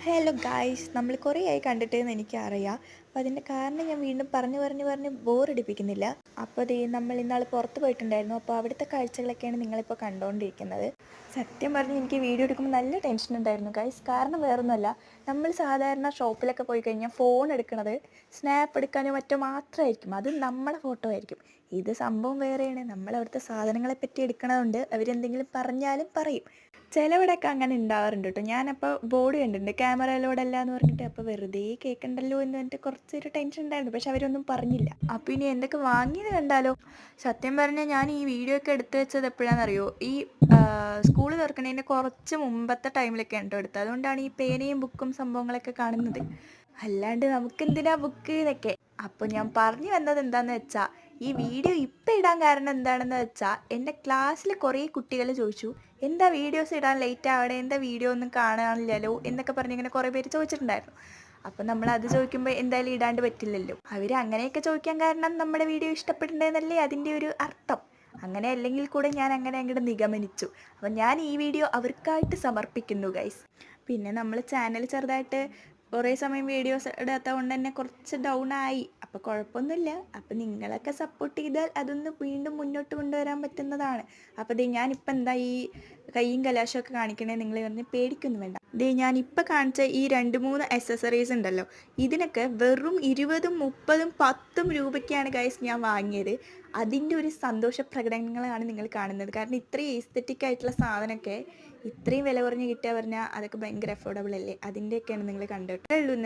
Hello guys, നമ്മൾ കുറേ ആയി കണ്ടിട്ടെന്ന് എനിക്കറിയാം. അപ്പോൾ അതിൻ്റെ കാരണം ഞാൻ വീണ്ടും പറഞ്ഞ് ബോറടിപ്പിക്കുന്നില്ല. അപ്പോൾ നമ്മൾ ഇന്നാൾ പുറത്ത് പോയിട്ടുണ്ടായിരുന്നു. അപ്പോൾ അവിടുത്തെ കാഴ്ചകളൊക്കെയാണ് നിങ്ങളിപ്പോൾ കണ്ടുകൊണ്ടിരിക്കുന്നത്. സത്യം പറഞ്ഞ് എനിക്ക് വീഡിയോ എടുക്കുമ്പോൾ നല്ല ടെൻഷൻ ഉണ്ടായിരുന്നു ഗായ്സ്. കാരണം വേറൊന്നുമല്ല, നമ്മൾ സാധാരണ ഷോപ്പിലൊക്കെ പോയി കഴിഞ്ഞാൽ ഫോൺ എടുക്കുന്നത് സ്നാപ്പ് എടുക്കാനോ മറ്റോ മാത്രമായിരിക്കും. അത് നമ്മളെ ഫോട്ടോ ആയിരിക്കും. ഇത് സംഭവം വേറെയാണ്. നമ്മൾ അവിടുത്തെ സാധനങ്ങളെ പറ്റി എടുക്കണതുകൊണ്ട് അവരെന്തെങ്കിലും പറഞ്ഞാലും പറയും. ചിലവിടെയൊക്കെ അങ്ങനെ ഉണ്ടാവാറുണ്ട് കേട്ടോ. ഞാനപ്പോൾ ബോർഡ് കണ്ടിട്ടുണ്ട്, ക്യാമറയിലോടല്ല എന്ന് പറഞ്ഞിട്ട്. അപ്പോൾ വെറുതെ കേൾക്കണ്ടല്ലോ എന്ന് പറഞ്ഞിട്ട് കുറച്ചൊരു ടെൻഷൻ ഉണ്ടായിരുന്നു. പക്ഷെ അവരൊന്നും പറഞ്ഞില്ല. അപ്പോൾ ഇനി എന്തൊക്കെ വാങ്ങിയത് കണ്ടാലോ. സത്യം പറഞ്ഞാൽ ഞാൻ ഈ വീഡിയോ ഒക്കെ എടുത്തു വെച്ചത് എപ്പോഴാണെന്നറിയോ, ഈ സ്കൂൾ തുറക്കണതിൻ്റെ കുറച്ച് മുമ്പത്തെ ടൈമിലൊക്കെ ഉണ്ടോ എടുത്തത്. അതുകൊണ്ടാണ് ഈ പേനയും ബുക്കും സംഭവങ്ങളൊക്കെ കാണുന്നത്. അല്ലാണ്ട് നമുക്കെന്തിനാ ബുക്ക് എന്നൊക്കെ. അപ്പോൾ ഞാൻ പറഞ്ഞു വന്നത് എന്താണെന്ന് വെച്ചാൽ, ഈ വീഡിയോ ഇപ്പം ഇടാൻ കാരണം എന്താണെന്ന് വെച്ചാൽ, എൻ്റെ ക്ലാസ്സിൽ കുറേ കുട്ടികൾ ചോദിച്ചു, എന്താ വീഡിയോസ് ഇടാൻ ലേറ്റ് ആവണേ, എന്താ വീഡിയോ ഒന്നും കാണാനില്ലല്ലോ എന്നൊക്കെ പറഞ്ഞ് ഇങ്ങനെ കുറേ പേര് ചോദിച്ചിട്ടുണ്ടായിരുന്നു. അപ്പം നമ്മളത് ചോദിക്കുമ്പോൾ എന്തായാലും ഇടാണ്ട് പറ്റില്ലല്ലോ. അവർ അങ്ങനെയൊക്കെ ചോദിക്കാൻ കാരണം നമ്മുടെ വീഡിയോ ഇഷ്ടപ്പെട്ടിട്ടുണ്ടെന്നല്ലേ അതിൻ്റെ ഒരു അർത്ഥം. അങ്ങനെ അല്ലെങ്കിൽ കൂടെ ഞാൻ അങ്ങനെ അങ്ങോട്ട് നിഗമനിച്ചു. അപ്പം ഞാൻ ഈ വീഡിയോ അവർക്കായിട്ട് സമർപ്പിക്കുന്നു ഗൈസ്. പിന്നെ നമ്മൾ ചാനൽ ചെറുതായിട്ട് കുറേ സമയം വീഡിയോസ് ഇടാത്തത് കൊണ്ട് തന്നെ കുറച്ച് ഡൗൺ ആയി. അപ്പോൾ കുഴപ്പമൊന്നുമില്ല. അപ്പോൾ നിങ്ങളൊക്കെ സപ്പോർട്ട് ചെയ്താൽ അതൊന്ന് വീണ്ടും മുന്നോട്ട് കൊണ്ടുവരാൻ പറ്റുന്നതാണ്. അപ്പോൾ ഞാനിപ്പോൾ എന്താ ഈ കയ്യും കലാശമൊക്കെ കാണിക്കണേ, നിങ്ങൾ പറഞ്ഞ് പേടിക്കൊന്നും വേണ്ട. ഞാനിപ്പോൾ കാണിച്ച ഈ 2-3 അക്സസറീസ് ഉണ്ടല്ലോ, ഇതിനൊക്കെ വെറും 20, 30, 10 രൂപയ്ക്കാണ് ഗൈസ് ഞാൻ വാങ്ങിയത്. അതിൻ്റെ ഒരു സന്തോഷ പ്രകടനങ്ങളാണ് നിങ്ങൾ കാണുന്നത്. കാരണം ഇത്രയും എസ്തെറ്റിക് ആയിട്ടുള്ള സാധനമൊക്കെ ഇത്രയും വില കുറഞ്ഞ് കിട്ടുക പറഞ്ഞാൽ അതൊക്കെ ഭയങ്കര അഫോർഡബിൾ അല്ലേ. അതിൻ്റെയൊക്കെയാണ് നിങ്ങൾ കണ്ടിട്ടുള്ളൂ.